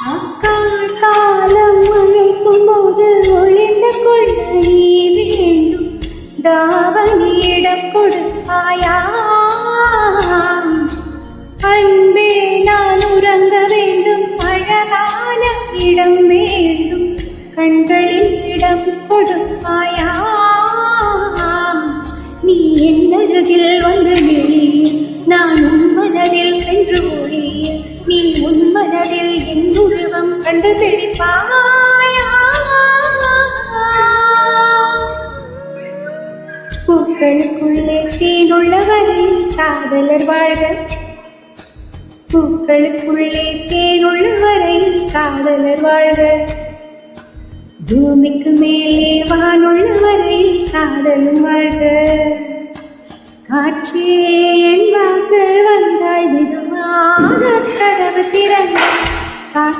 காலம் அழைக்கும் போது ஒளிந்து கொள்ள நீ வேண்டும். தாவணியிடம் கொடுப்பாயா? அன்பே நான் உறங்க வேண்டும். அழகான இடம் வேண்டும். கண்களில் இடம் கொடுப்பாயா? நீ என் அருகில் வந்து வெளியே, நான் உன் மனதில் சென்று ஒழிய. நீ உன் மனதில் என் உருவம் கண்டு பிடிப்பாயா? பூக்களுக்குள்ளே தேனுள்ள வரையில் காதலர் வாழ்க. பூக்களுக்குள்ளே தேனுள்ள வரையில் காதலர் வாழ்க. பூமிக்கு மேலே வானுள்ள வரையில் காதலும் வாழ்க. காற்றே என் வாசல் வந்தாய், மெதுவாக கதவு திறந்தாய். காற்றே